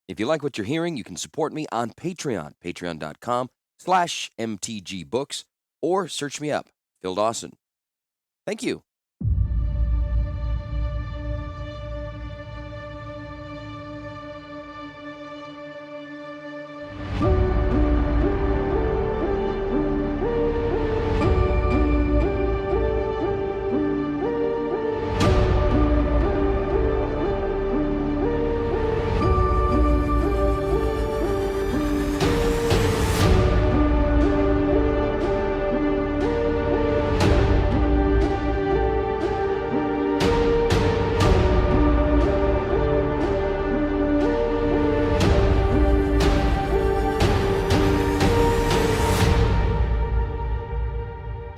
If you like what you're hearing, you can support me on Patreon, patreon.com/mtgbooks, or search me up, Phil Dawson. Thank you.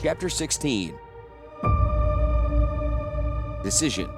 Chapter 16. Decision.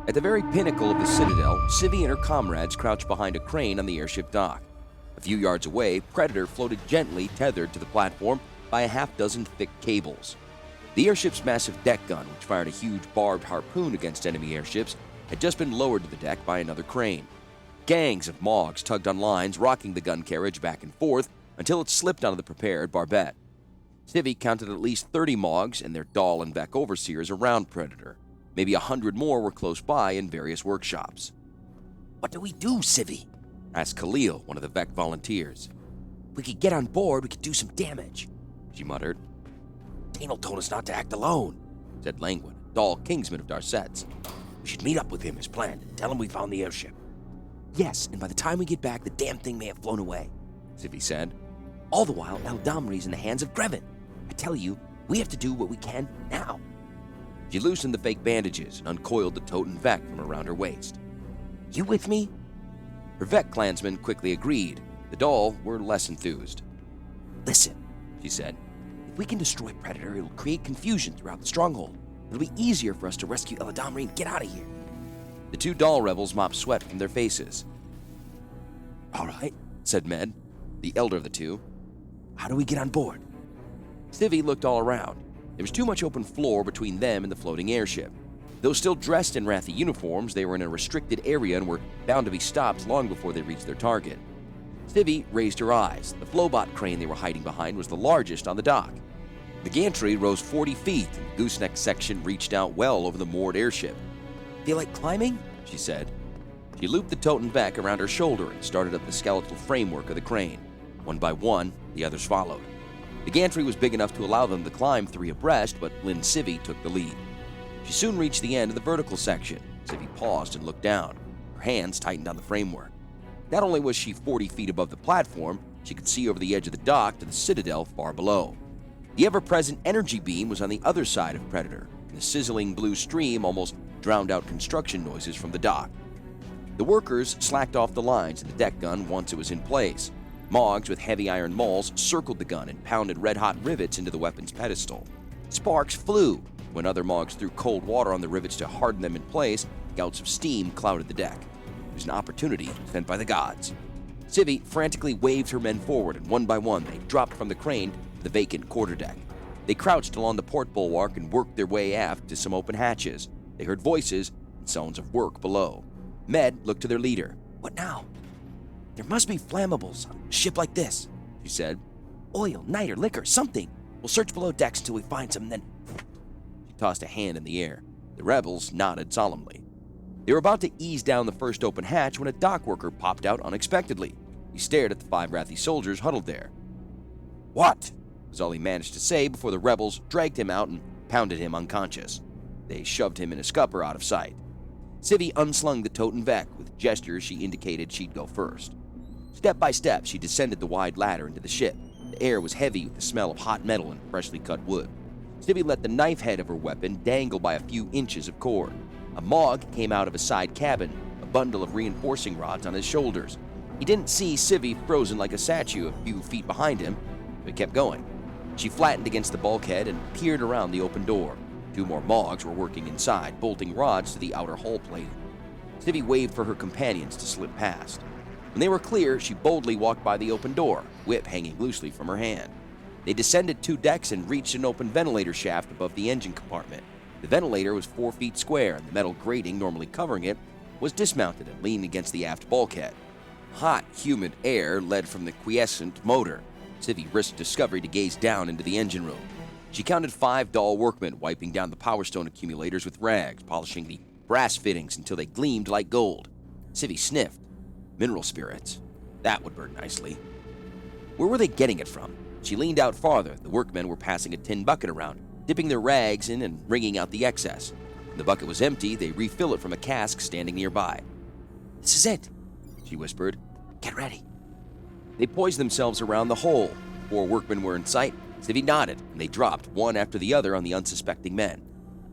At the very pinnacle of the citadel, Civi and her comrades crouched behind a crane on the airship dock. A few yards away, Predator floated gently, tethered to the platform by a half-dozen thick cables. The airship's massive deck gun, which fired a huge barbed harpoon against enemy airships, had just been lowered to the deck by another crane. Gangs of Mogs tugged on lines, rocking the gun carriage back and forth until it slipped onto the prepared barbette. Civi counted at least 30 Mogs and their Dahl and Vec overseers around Predator. Maybe 100 more were close by in various workshops. "What do we do, Civi?" asked Khalil, one of the Vec volunteers. "If we could get on board, we could do some damage," she muttered. "Tanel told us not to act alone," said Langwin, Dahl Kingsman of Darset's. "We should meet up with him as planned and tell him we found the airship." "Yes, and by the time we get back, the damn thing may have flown away," Civi said. "All the while, Eldamri's in the hands of Grevin. I tell you, we have to do what we can now." She loosened the fake bandages and uncoiled the Toten Vec from around her waist. "You with me?" Her Vec clansmen quickly agreed. The Dahl were less enthused. "Listen," she said. "If we can destroy Predator, it'll create confusion throughout the stronghold. It'll be easier for us to rescue Eldamri and get out of here." The two Dahl rebels mopped sweat from their faces. "All right," said Med, the elder of the two. "How do we get on board?" Civi looked all around. There was too much open floor between them and the floating airship. Though still dressed in Rathi uniforms, they were in a restricted area and were bound to be stopped long before they reached their target. Civi raised her eyes. The Flowbot crane they were hiding behind was the largest on the dock. The gantry rose 40 feet, and the gooseneck section reached out well over the moored airship. "Feel like climbing?" she said. She looped the Toten Vec around her shoulder and started up the skeletal framework of the crane. One by one, the others followed. The gantry was big enough to allow them to climb 3 abreast, but Lynn Civi took the lead. She soon reached the end of the vertical section. Civi paused and looked down. Her hands tightened on the framework. Not only was she 40 feet above the platform, she could see over the edge of the dock to the citadel far below. The ever-present energy beam was on the other side of Predator, and the sizzling blue stream almost drowned out construction noises from the dock. The workers slacked off the lines in the deck gun once it was in place. Mogs with heavy iron mauls circled the gun and pounded red-hot rivets into the weapon's pedestal. Sparks flew. When other Mogs threw cold water on the rivets to harden them in place, gouts of steam clouded the deck. It was an opportunity sent by the gods. Civi frantically waved her men forward, and one by one they dropped from the crane to the vacant quarterdeck. They crouched along the port bulwark and worked their way aft to some open hatches. They heard voices and sounds of work below. Med looked to their leader. "What now?" "There must be flammables on a ship like this," she said. "Oil, niter, liquor, something. We'll search below decks until we find some, and then..." She tossed a hand in the air. The rebels nodded solemnly. They were about to ease down the first open hatch when a dock worker popped out unexpectedly. He stared at the 5 Rathi soldiers huddled there. "What?" was all he managed to say before the rebels dragged him out and pounded him unconscious. They shoved him in a scupper out of sight. Civi unslung the Toten Vec. With gestures, she indicated she'd go first. Step by step, she descended the wide ladder into the ship. The air was heavy with the smell of hot metal and freshly cut wood. Civvy let the knife head of her weapon dangle by a few inches of cord. A Mog came out of a side cabin, a bundle of reinforcing rods on his shoulders. He didn't see Civvy frozen like a statue a few feet behind him, but kept going. She flattened against the bulkhead and peered around the open door. 2 more Mogs were working inside, bolting rods to the outer hull plate. Civvy waved for her companions to slip past. When they were clear, she boldly walked by the open door, whip hanging loosely from her hand. They descended 2 decks and reached an open ventilator shaft above the engine compartment. The ventilator was 4 feet square, and the metal grating normally covering it was dismounted and leaned against the aft bulkhead. Hot, humid air led from the quiescent motor. Civvy risked discovery to gaze down into the engine room. She counted 5 dull workmen wiping down the Power Stone accumulators with rags, polishing the brass fittings until they gleamed like gold. Civvy sniffed. Mineral spirits. That would burn nicely. Where were they getting it from? She leaned out farther. The workmen were passing a tin bucket around, dipping their rags in and wringing out the excess. When the bucket was empty, they refilled it from a cask standing nearby. "This is it," she whispered. "Get ready." They poised themselves around the hole. 4 workmen were in sight. Civvy nodded, and they dropped one after the other on the unsuspecting men.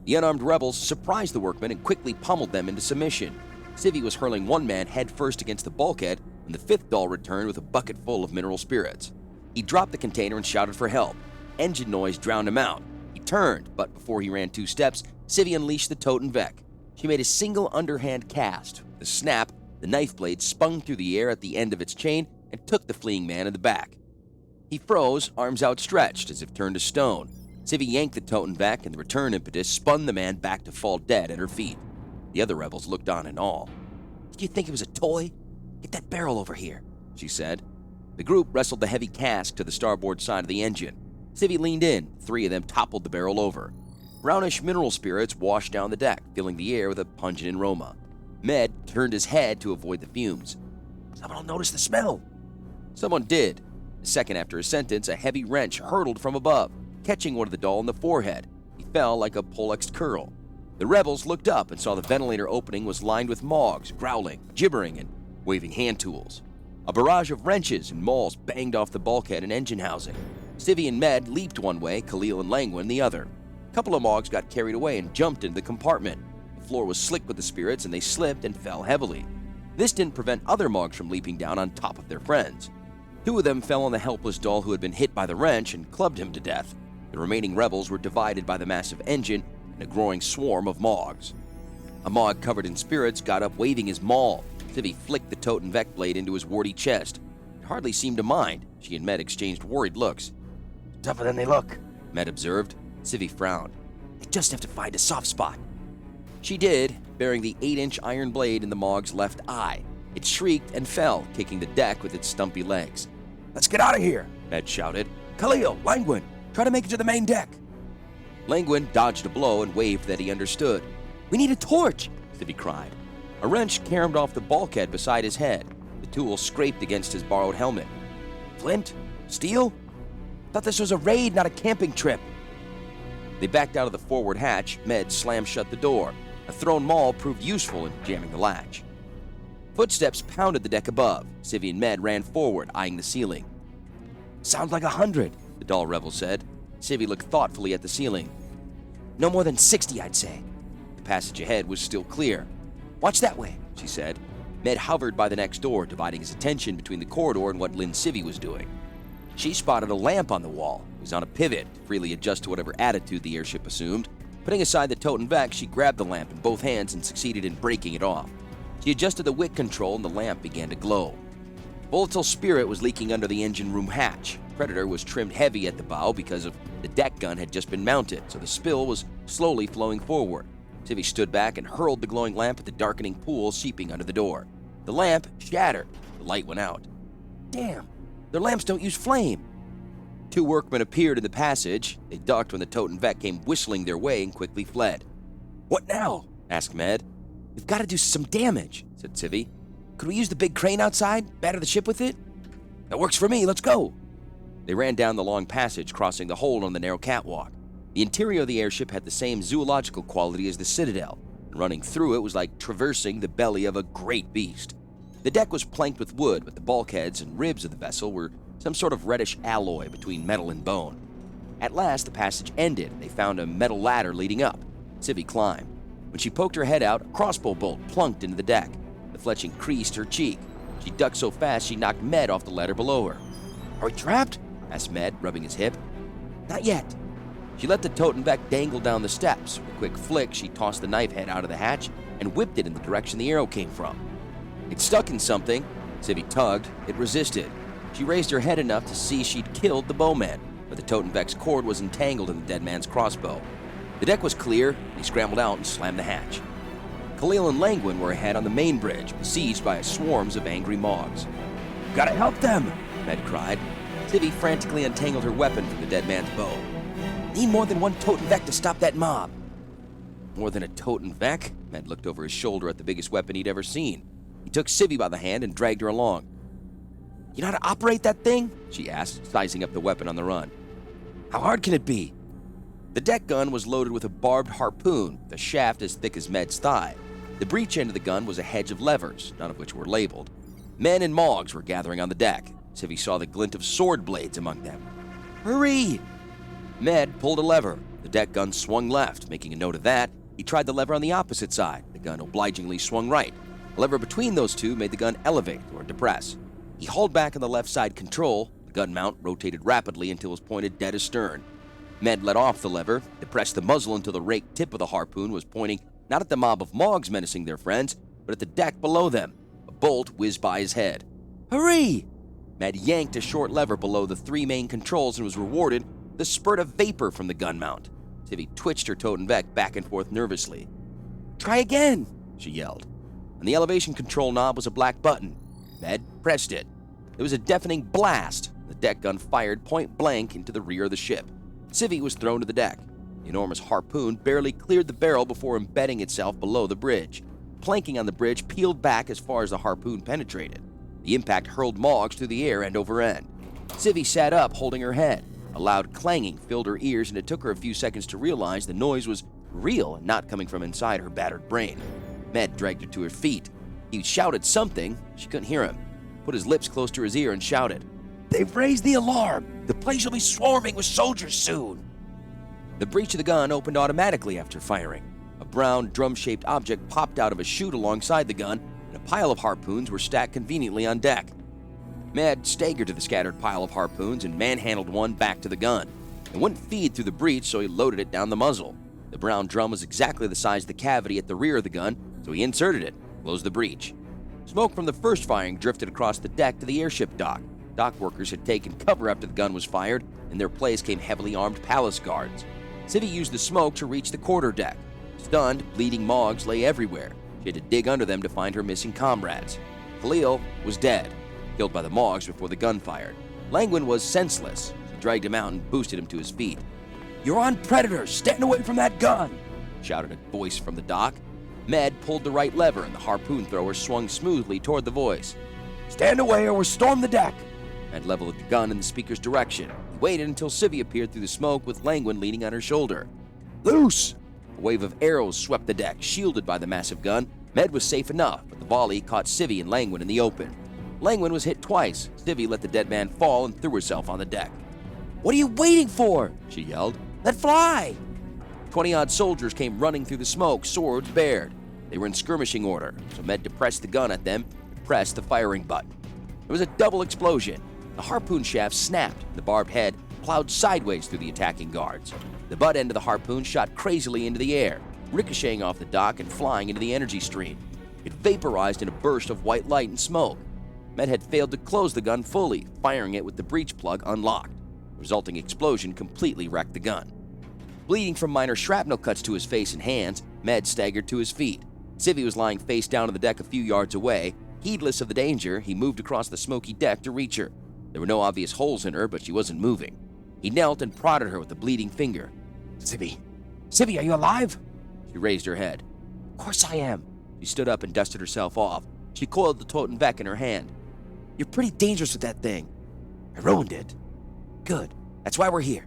The unarmed rebels surprised the workmen and quickly pummeled them into submission. Civvy was hurling one man headfirst against the bulkhead when the 5th doll returned with a bucket full of mineral spirits. He dropped the container and shouted for help. Engine noise drowned him out. He turned, but before he ran 2 steps, Civvy unleashed the Toten Vec. She made a single underhand cast. With a snap, the knife blade spun through the air at the end of its chain and took the fleeing man in the back. He froze, arms outstretched, as if turned to stone. Civvy yanked the Toten Vec, and the return impetus spun the man back to fall dead at her feet. The other rebels looked on in awe. "Did you think it was a toy? Get that barrel over here," she said. The group wrestled the heavy cask to the starboard side of the engine. Civvy leaned in. 3 of them toppled the barrel over. Brownish mineral spirits washed down the deck, filling the air with a pungent aroma. Med turned his head to avoid the fumes. "Someone will notice the smell." Someone did. A second after his sentence, a heavy wrench hurtled from above, catching one of the doll in the forehead. He fell like a poleaxed curl. The rebels looked up and saw the ventilator opening was lined with Mogs, growling, gibbering, and waving hand tools. A barrage of wrenches and mauls banged off the bulkhead and engine housing. Civvy and Med leaped one way, Khalil and Langwin the other. A couple of Mogs got carried away and jumped into the compartment. The floor was slick with the spirits, and they slipped and fell heavily. This didn't prevent other Mogs from leaping down on top of their friends. 2 of them fell on the helpless doll who had been hit by the wrench and clubbed him to death. The remaining rebels were divided by the massive engine and a growing swarm of Mogs. A Mog covered in spirits got up waving his maul. Civvy flicked the Toten Vec blade into his warty chest. It hardly seemed to mind. She and Med exchanged worried looks. "Tougher than they look," Med observed. Civvy frowned. "They just have to find a soft spot." She did, bearing the 8-inch iron blade in the Mog's left eye. It shrieked and fell, kicking the deck with its stumpy legs. "Let's get out of here," Med shouted. "Khalil, Langwin, try to make it to the main deck." Langwin dodged a blow and waved that he understood. "We need a torch," Civvy cried. A wrench caromed off the bulkhead beside his head. The tool scraped against his borrowed helmet. "Flint? Steel? Thought this was a raid, not a camping trip." They backed out of the forward hatch. Med slammed shut the door. A thrown maul proved useful in jamming the latch. Footsteps pounded the deck above. Civvy and Med ran forward, eyeing the ceiling. "Sounds like 100, the doll rebel said. Civvy looked thoughtfully at the ceiling. "No more than 60, I'd say." The passage ahead was still clear. "Watch that way," she said. Med hovered by the next door, dividing his attention between the corridor and what Lynn Civvy was doing. She spotted a lamp on the wall. It was on a pivot, to freely adjust to whatever attitude the airship assumed. Putting aside the Toten Vec, she grabbed the lamp in both hands and succeeded in breaking it off. She adjusted the wick control and the lamp began to glow. Volatile spirit was leaking under the engine room hatch. Predator was trimmed heavy at the bow because of the deck gun had just been mounted, so the spill was slowly flowing forward. Civvy stood back and hurled the glowing lamp at the darkening pool seeping under the door. The lamp shattered. The light went out. "Damn, their lamps don't use flame." 2 workmen appeared in the passage. They ducked when the Toten Vec came whistling their way and quickly fled. "What now?" asked Med. "We've got to do some damage," said Civvy. "Could we use the big crane outside? Batter the ship with it?" "That works for me. Let's go." They ran down the long passage, crossing the hold on the narrow catwalk. The interior of the airship had the same zoological quality as the Citadel, and running through it was like traversing the belly of a great beast. The deck was planked with wood, but the bulkheads and ribs of the vessel were some sort of reddish alloy between metal and bone. At last, the passage ended, and they found a metal ladder leading up. Civvy climbed. When she poked her head out, a crossbow bolt plunked into the deck. The fletching creased her cheek. She ducked so fast she knocked Med off the ladder below her. "Are we trapped?" asked Med, rubbing his hip. "Not yet." She let the Totenbeck dangle down the steps. With a quick flick, she tossed the knife head out of the hatch and whipped it in the direction the arrow came from. It stuck in something. Civvy tugged. It resisted. She raised her head enough to see she'd killed the bowman, but the Totenbeck's cord was entangled in the dead man's crossbow. The deck was clear, and he scrambled out and slammed the hatch. Khalil and Langwin were ahead on the main bridge, besieged by swarms of angry Mogs. "Gotta help them!" Med cried. Civvy frantically untangled her weapon from the dead man's bow. "Need more than one Totenbeck to stop that mob." More than a Totenbeck? Med looked over his shoulder at the biggest weapon he'd ever seen. He took Civvy by the hand and dragged her along. "You know how to operate that thing?" she asked, sizing up the weapon on the run. "How hard can it be?" The deck gun was loaded with a barbed harpoon, the shaft as thick as Med's thigh. The breech end of the gun was a hedge of levers, none of which were labeled. Men and Mogs were gathering on the deck. Civvy saw the glint of sword blades among them. "Hurry!" Med pulled a lever. The deck gun swung left. Making a note of that, he tried the lever on the opposite side. The gun obligingly swung right. A lever between those two made the gun elevate or depress. He hauled back on the left side control. The gun mount rotated rapidly until it was pointed dead astern. Med let off the lever, depressed the muzzle until the raked tip of the harpoon was pointing not at the mob of Mogs menacing their friends, but at the deck below them. A bolt whizzed by his head. "Hurry!" Med yanked a short lever below the three main controls and was rewarded with a spurt of vapor from the gun mount. Civvy twitched her Totenbeck back and forth nervously. "Try again!" she yelled. On the elevation control knob was a black button. Med pressed it. There was a deafening blast. The deck gun fired point blank into the rear of the ship. Civvy was thrown to the deck. The enormous harpoon barely cleared the barrel before embedding itself below the bridge. Planking on the bridge peeled back as far as the harpoon penetrated. The impact hurled Mogs through the air end over end. Civvy sat up, holding her head. A loud clanging filled her ears, and it took her a few seconds to realize the noise was real and not coming from inside her battered brain. Med dragged her to her feet. He shouted something. She couldn't hear him. Put his lips close to his ear and shouted, "They've raised the alarm! The place will be swarming with soldiers soon!" The breech of the gun opened automatically after firing. A brown, drum-shaped object popped out of a chute alongside the gun, and a pile of harpoons were stacked conveniently on deck. Med staggered to the scattered pile of harpoons and manhandled one back to the gun. It wouldn't feed through the breech, so he loaded it down the muzzle. The brown drum was exactly the size of the cavity at the rear of the gun, so he inserted it, closed the breech. Smoke from the first firing drifted across the deck to the airship dock. Dock workers had taken cover after the gun was fired. In their place came heavily armed palace guards. Civvy used the smoke to reach the quarterdeck. Stunned, bleeding Mogs lay everywhere. She had to dig under them to find her missing comrades. Khalil was dead, killed by the Mogs before the gun fired. Langwin was senseless. She dragged him out and boosted him to his feet. "You're on Predator! Stand away from that gun!" shouted a voice from the dock. Med pulled the right lever, and the harpoon thrower swung smoothly toward the voice. "Stand away or we'll storm the deck!" Med leveled the gun in the speaker's direction. He waited until Civvy appeared through the smoke with Langwin leaning on her shoulder. "Loose!" A wave of arrows swept the deck, shielded by the massive gun. Med was safe enough, but the volley caught Civvy and Langwin in the open. Langwin was hit twice. Civvy let the dead man fall and threw herself on the deck. "What are you waiting for?" she yelled. "Let fly!" 20-odd soldiers came running through the smoke, swords bared. They were in skirmishing order, so Med depressed the gun at them and pressed the firing button. There was a double explosion. The harpoon shaft snapped. The barbed head plowed sideways through the attacking guards. The butt end of the harpoon shot crazily into the air, ricocheting off the dock and flying into the energy stream. It vaporized in a burst of white light and smoke. Med had failed to close the gun fully, firing it with the breech plug unlocked. The resulting explosion completely wrecked the gun. Bleeding from minor shrapnel cuts to his face and hands, Med staggered to his feet. Civvy was lying face down on the deck a few yards away. Heedless of the danger, he moved across the smoky deck to reach her. There were no obvious holes in her, but she wasn't moving. He knelt and prodded her with a bleeding finger. "Civvy! Civvy, are you alive?" She raised her head. "Of course I am." She stood up and dusted herself off. She coiled the Totenbeck in her hand. "You're pretty dangerous with that thing." "I ruined it." "Good. That's why we're here."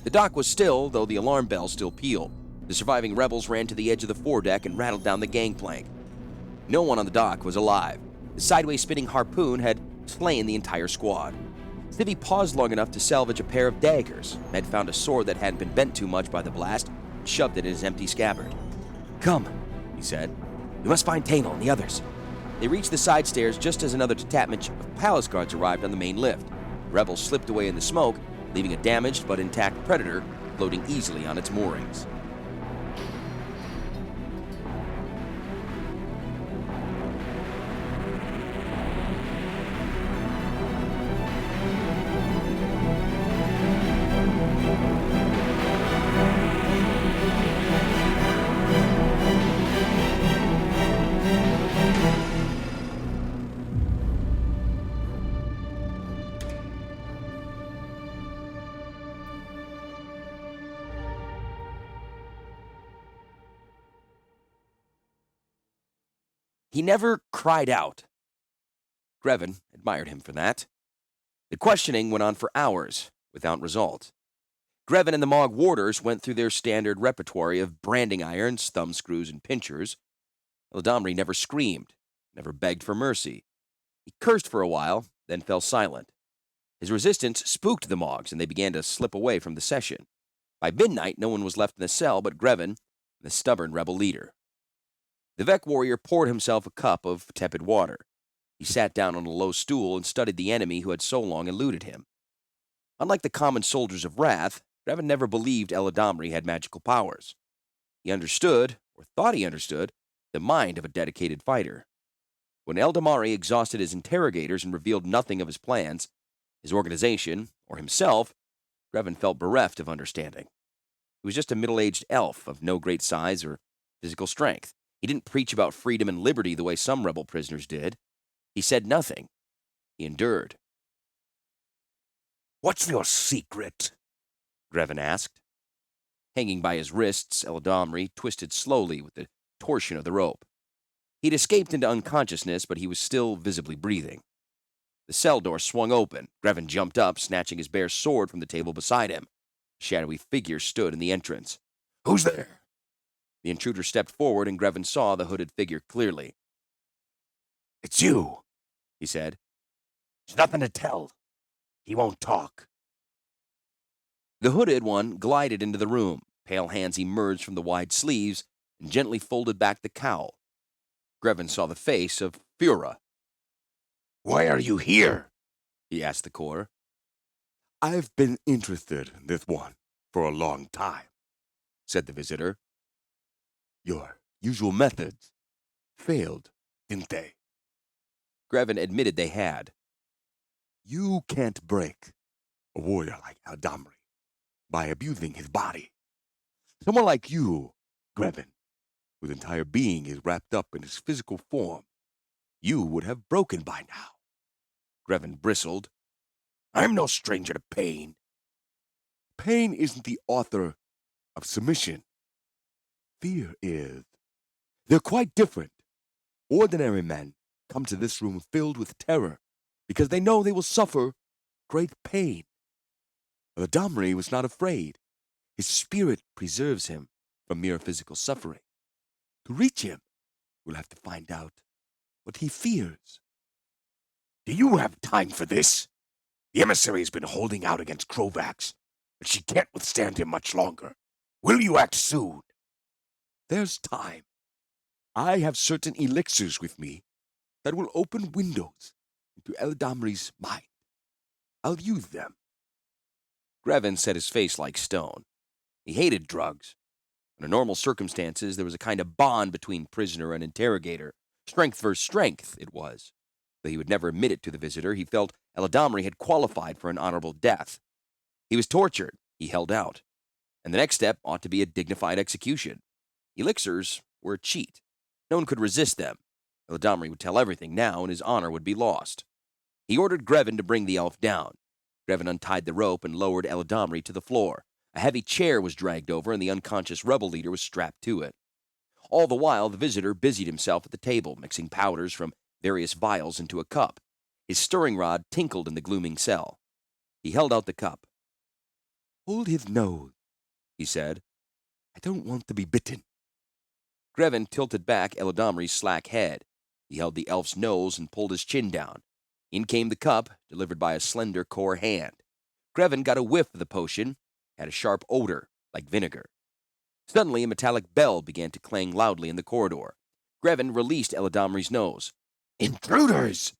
The dock was still, though the alarm bell still pealed. The surviving rebels ran to the edge of the foredeck and rattled down the gangplank. No one on the dock was alive. The sideways spinning harpoon had slain the entire squad. Civvy paused long enough to salvage a pair of daggers. Med found a sword that hadn't been bent too much by the blast and shoved it in his empty scabbard. "Come," he said. "We must find Tanel and the others." They reached the side stairs just as another detachment of palace guards arrived on the main lift. The rebels slipped away in the smoke, leaving a damaged but intact Predator floating easily on its moorings. He never cried out. Grevin admired him for that. The questioning went on for hours, without result. Grevin and the Mog warders went through their standard repertoire of branding irons, thumb screws, and pinchers. Eladamri never screamed, never begged for mercy. He cursed for a while, then fell silent. His resistance spooked the Mogs, and they began to slip away from the session. By midnight, no one was left in the cell but Grevin and the stubborn rebel leader. The Vec warrior poured himself a cup of tepid water. He sat down on a low stool and studied the enemy who had so long eluded him. Unlike the common soldiers of Rath, Grevin never believed Eladamri had magical powers. He understood, or thought he understood, the mind of a dedicated fighter. When Eldamari exhausted his interrogators and revealed nothing of his plans, his organization, or himself, Grevin felt bereft of understanding. He was just a middle-aged elf of no great size or physical strength. He didn't preach about freedom and liberty the way some rebel prisoners did. He said nothing. He endured. "What's your secret?" Grevin asked. Hanging by his wrists, Eladamri twisted slowly with the torsion of the rope. He'd escaped into unconsciousness, but he was still visibly breathing. The cell door swung open. Grevin jumped up, snatching his bare sword from the table beside him. A shadowy figure stood in the entrance. "Who's there?" The intruder stepped forward, and Grevin saw the hooded figure clearly. "It's you," he said. "There's nothing to tell. He won't talk." The hooded one glided into the room. Pale hands emerged from the wide sleeves and gently folded back the cowl. Grevin saw the face of Fura. "Why are you here?" he asked the core. "I've been interested in this one for a long time," said the visitor. "Your usual methods failed, didn't they?" Grevin admitted they had. "You can't break a warrior like Eldamri by abusing his body. Someone like you, Grevin, whose entire being is wrapped up in his physical form, you would have broken by now." Grevin bristled. "I'm no stranger to pain. Pain isn't the author of submission. Fear is. They're quite different. Ordinary men come to this room filled with terror because they know they will suffer great pain. Eladamri was not afraid. His spirit preserves him from mere physical suffering. To reach him, we'll have to find out what he fears." "Do you have time for this? The emissary's been holding out against Krovax, but she can't withstand him much longer. Will you act soon?" "There's time. I have certain elixirs with me that will open windows into Eldamri's mind. I'll use them." Grevin set his face like stone. He hated drugs. Under normal circumstances, there was a kind of bond between prisoner and interrogator. Strength versus strength, it was. Though he would never admit it to the visitor, he felt Eladamri had qualified for an honorable death. He was tortured. He held out. And the next step ought to be a dignified execution. Elixirs were a cheat. No one could resist them. Eladamri would tell everything now, and his honor would be lost. He ordered Grevin to bring the elf down. Grevin untied the rope and lowered Eladamri to the floor. A heavy chair was dragged over, and the unconscious rebel leader was strapped to it. All the while, the visitor busied himself at the table, mixing powders from various vials into a cup. His stirring rod tinkled in the glooming cell. He held out the cup. "Hold his nose," he said. "I don't want to be bitten." Grevin tilted back Eladamri's slack head. He held the elf's nose and pulled his chin down. In came the cup, delivered by a slender core hand. Grevin got a whiff of the potion, had a sharp odor, like vinegar. Suddenly, a metallic bell began to clang loudly in the corridor. Grevin released Eladamri's nose. Intruders!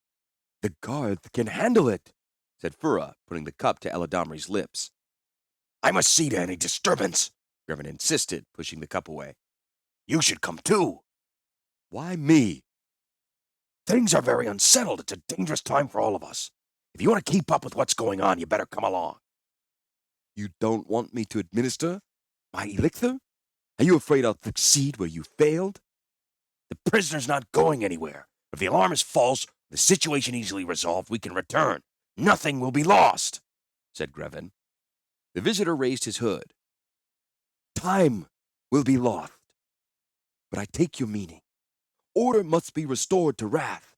The guards can handle it, said Fura, putting the cup to Eladamri's lips. I must see to any disturbance, Grevin insisted, pushing the cup away. You should come too. Why me? Things are very unsettled. It's a dangerous time for all of us. If you want to keep up with what's going on, you better come along. You don't want me to administer my elixir? Are you afraid I'll succeed where you failed? The prisoner's not going anywhere. If the alarm is false, the situation easily resolved, we can return. Nothing will be lost, said Grevin. The visitor raised his hood. Time will be lost. But I take your meaning. Order must be restored to Rath.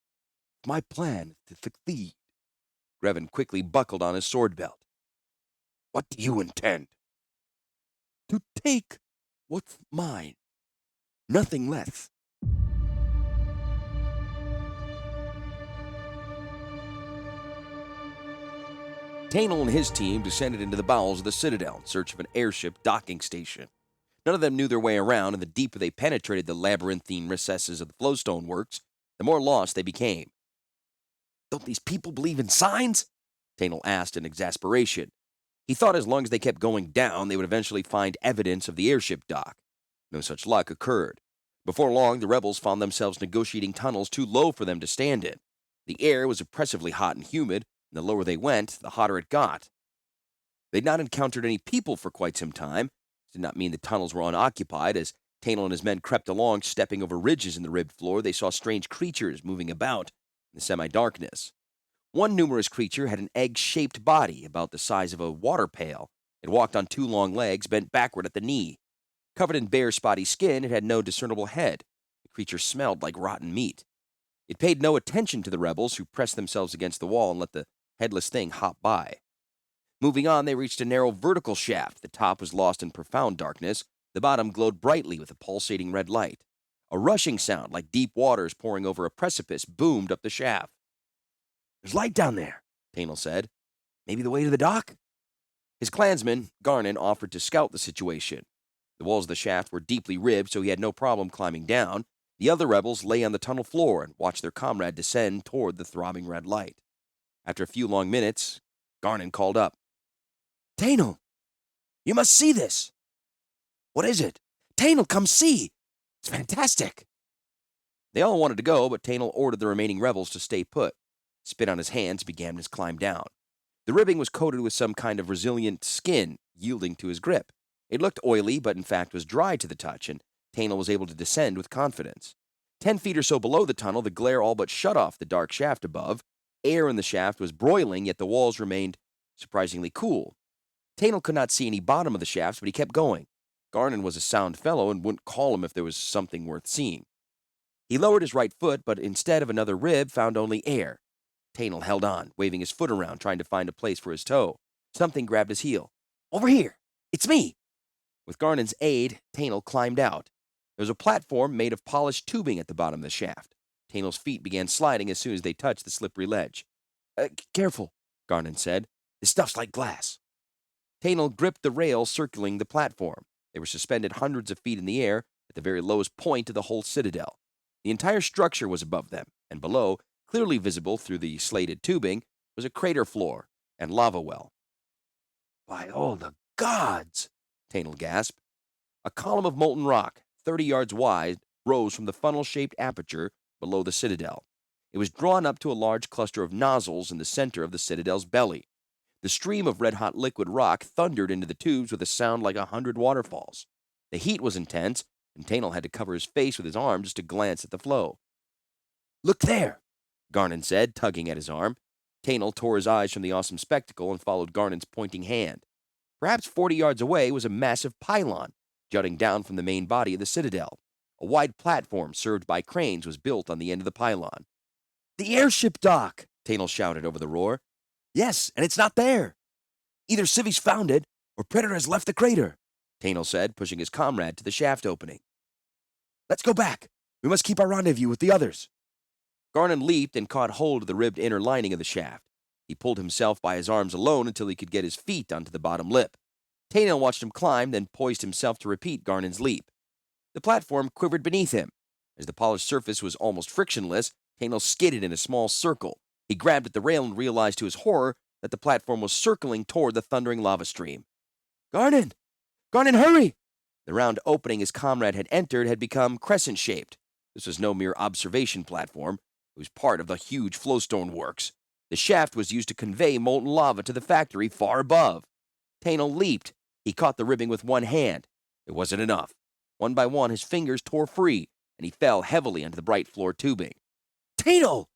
My plan is to succeed. Grevin quickly buckled on his sword belt. What do you intend? To take what's mine. Nothing less. Tainel and his team descended into the bowels of the Citadel in search of an airship docking station. None of them knew their way around, and the deeper they penetrated the labyrinthine recesses of the flowstone works, the more lost they became. Don't these people believe in signs? Tainel asked in exasperation. He thought as long as they kept going down, they would eventually find evidence of the airship dock. No such luck occurred. Before long, the rebels found themselves negotiating tunnels too low for them to stand in. The air was oppressively hot and humid, and the lower they went, the hotter it got. They'd not encountered any people for quite some time. This did not mean the tunnels were unoccupied. As Tainel and his men crept along, stepping over ridges in the ribbed floor, they saw strange creatures moving about in the semi-darkness. One numerous creature had an egg-shaped body about the size of a water pail. It walked on two long legs, bent backward at the knee. Covered in bare, spotty skin, it had no discernible head. The creature smelled like rotten meat. It paid no attention to the rebels, who pressed themselves against the wall and let the headless thing hop by. Moving on, they reached a narrow vertical shaft. The top was lost in profound darkness. The bottom glowed brightly with a pulsating red light. A rushing sound, like deep waters pouring over a precipice, boomed up the shaft. There's light down there, Tainel said. Maybe the way to the dock? His clansman, Garnon, offered to scout the situation. The walls of the shaft were deeply ribbed, so he had no problem climbing down. The other rebels lay on the tunnel floor and watched their comrade descend toward the throbbing red light. After a few long minutes, Garnon called up. Tainel, you must see this. What is it? Tainel, come see. It's fantastic. They all wanted to go, but Tainel ordered the remaining rebels to stay put. Spit on his hands began his climb down. The ribbing was coated with some kind of resilient skin, yielding to his grip. It looked oily, but in fact was dry to the touch, and Tainel was able to descend with confidence. 10 feet or so below the tunnel, the glare all but shut off the dark shaft above. Air in the shaft was broiling, yet the walls remained surprisingly cool. Tainel could not see any bottom of the shafts, but he kept going. Garnon was a sound fellow and wouldn't call him if there was something worth seeing. He lowered his right foot, but instead of another rib, found only air. Tainel held on, waving his foot around, trying to find a place for his toe. Something grabbed his heel. Over here! It's me! With Garnon's aid, Tainel climbed out. There was a platform made of polished tubing at the bottom of the shaft. Tainel's feet began sliding as soon as they touched the slippery ledge. Careful, Garnon said. This stuff's like glass. Tainel gripped the rail circling the platform. They were suspended hundreds of feet in the air at the very lowest point of the whole citadel. The entire structure was above them, and below, clearly visible through the slated tubing, was a crater floor and lava well. By all the gods! Tainel gasped. A column of molten rock, 30 yards wide, rose from the funnel-shaped aperture below the citadel. It was drawn up to a large cluster of nozzles in the center of the citadel's belly. The stream of red-hot liquid rock thundered into the tubes with a sound like 100 waterfalls. The heat was intense, and Tainel had to cover his face with his arm just to glance at the flow. Look there, Garnon said, tugging at his arm. Tainel tore his eyes from the awesome spectacle and followed Garnon's pointing hand. Perhaps 40 yards away was a massive pylon, jutting down from the main body of the citadel. A wide platform served by cranes was built on the end of the pylon. The airship dock, Tainel shouted over the roar. Yes, and it's not there. Either Civi's found it, or Predator has left the crater, Tainel said, pushing his comrade to the shaft opening. Let's go back. We must keep our rendezvous with the others. Garnon leaped and caught hold of the ribbed inner lining of the shaft. He pulled himself by his arms alone until he could get his feet onto the bottom lip. Tainel watched him climb, then poised himself to repeat Garnon's leap. The platform quivered beneath him. As the polished surface was almost frictionless, Tainel skidded in a small circle. He grabbed at the rail and realized to his horror that the platform was circling toward the thundering lava stream. Garnon! Garnon, hurry! The round opening his comrade had entered had become crescent-shaped. This was no mere observation platform. It was part of the huge flowstone works. The shaft was used to convey molten lava to the factory far above. Tainel leaped. He caught the ribbing with one hand. It wasn't enough. One by one, his fingers tore free, and he fell heavily onto the bright floor tubing. Tainel!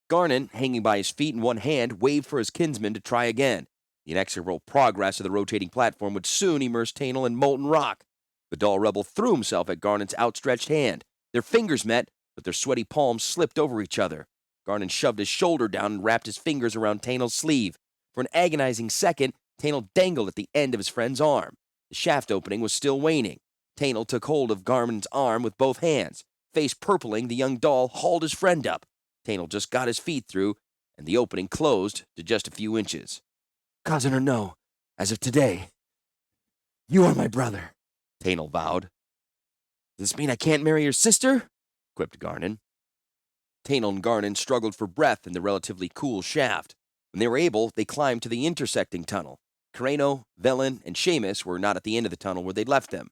Garnon, hanging by his feet in one hand, waved for his kinsman to try again. The inexorable progress of the rotating platform would soon immerse Tainel in molten rock. The dull rebel threw himself at Garnon's outstretched hand. Their fingers met, but their sweaty palms slipped over each other. Garnon shoved his shoulder down and wrapped his fingers around Tainel's sleeve. For an agonizing second, Tainel dangled at the end of his friend's arm. The shaft opening was still waning. Tainel took hold of Garnon's arm with both hands. Face purpling, the young doll hauled his friend up. Tainel just got his feet through, and the opening closed to just a few inches. Cousin or no, as of today, you are my brother, Tainel vowed. Does this mean I can't marry your sister? Quipped Garnon. Tainel and Garnon struggled for breath in the relatively cool shaft. When they were able, they climbed to the intersecting tunnel. Carreno, Velen, and Seamus were not at the end of the tunnel where they'd left them.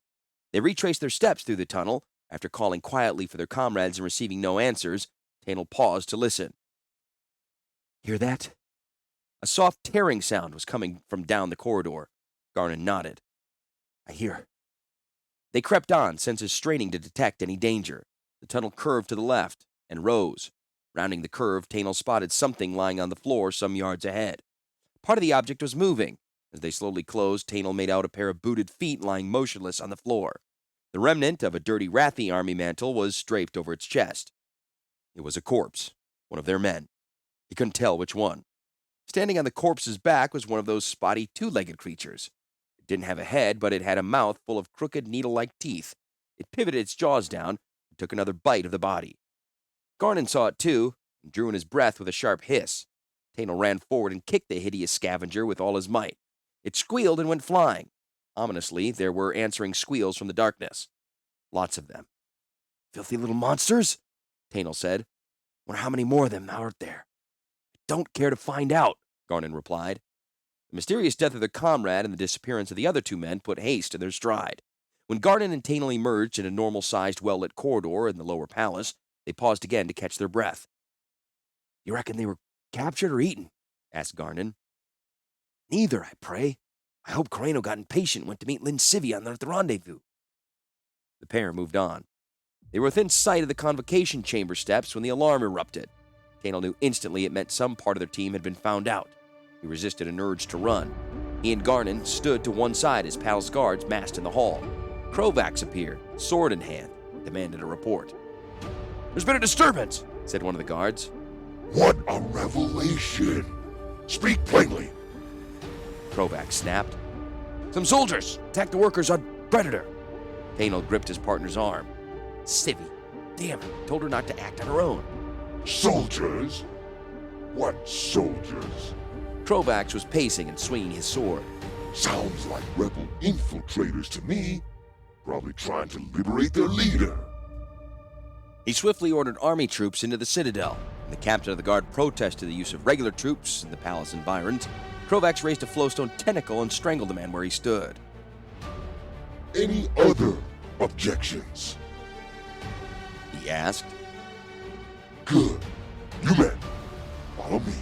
They retraced their steps through the tunnel. After calling quietly for their comrades and receiving no answers, Tainel paused to listen. Hear that? A soft tearing sound was coming from down the corridor. Garnon nodded. I hear. They crept on, senses straining to detect any danger. The tunnel curved to the left and rose. Rounding the curve, Tainel spotted something lying on the floor some yards ahead. Part of the object was moving. As they slowly closed, Tainel made out a pair of booted feet lying motionless on the floor. The remnant of a dirty Rathi army mantle was draped over its chest. It was a corpse, one of their men. He couldn't tell which one. Standing on the corpse's back was one of those spotty two-legged creatures. It didn't have a head, but it had a mouth full of crooked needle-like teeth. It pivoted its jaws down and took another bite of the body. Garnon saw it too, and drew in his breath with a sharp hiss. Tainel ran forward and kicked the hideous scavenger with all his might. It squealed and went flying. Ominously, there were answering squeals from the darkness. Lots of them. Filthy little monsters, Tainel said. Wonder how many more of them are out there. I don't care to find out, Garnon replied. The mysterious death of their comrade and the disappearance of the other two men put haste in their stride. When Garnon and Tainel emerged in a normal-sized, well-lit corridor in the lower palace, they paused again to catch their breath. You reckon they were captured or eaten? Asked Garnon. Neither, I pray. I hope Carreno got impatient and went to meet Lyn Civi on the rendezvous. The pair moved on. They were within sight of the convocation chamber steps when the alarm erupted. Tainel knew instantly it meant some part of their team had been found out. He resisted an urge to run. He and Garnon stood to one side as palace guards massed in the hall. Krovax appeared, sword in hand, demanded a report. There's been a disturbance, said one of the guards. What a revelation! Speak plainly! Krovax snapped. Some soldiers attacked the workers on Predator. Tainel gripped his partner's arm. Civi, damn it, told her not to act on her own. Soldiers? What soldiers? Krovax was pacing and swinging his sword. Sounds like rebel infiltrators to me. Probably trying to liberate their leader. He swiftly ordered army troops into the citadel. When the captain of the guard protested the use of regular troops in the palace environs, Krovax raised a flowstone tentacle and strangled the man where he stood. Any other objections? He asked. Good. You men, follow me.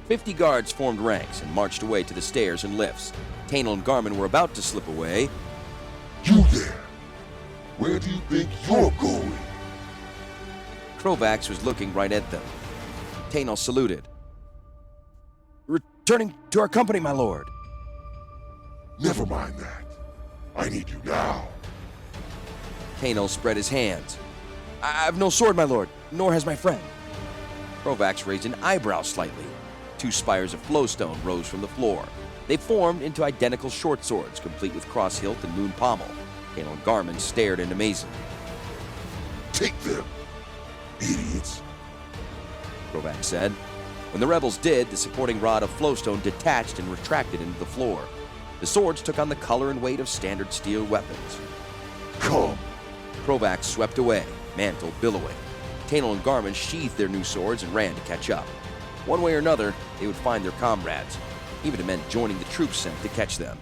50 guards formed ranks and marched away to the stairs and lifts. Tainel and Garnon were about to slip away. You there! Where do you think you're going? Krovax was looking right at them. Tainel saluted. Returning to our company, my lord. Never mind that. I need you now. Tainel spread his hands. I've no sword, my lord, nor has my friend. Krovax raised an eyebrow slightly. 2 spires of flowstone rose from the floor. They formed into identical short swords, complete with cross hilt and moon pommel. Tainel and Garnon stared in amazement. Take them. Idiots. Krovak said. When the rebels did, the supporting rod of flowstone detached and retracted into the floor. The swords took on the color and weight of standard steel weapons. Come. Krovak swept away, mantle billowing. Tanel and Garmin sheathed their new swords and ran to catch up. One way or another, they would find their comrades, even if it meant joining the troops sent to catch them.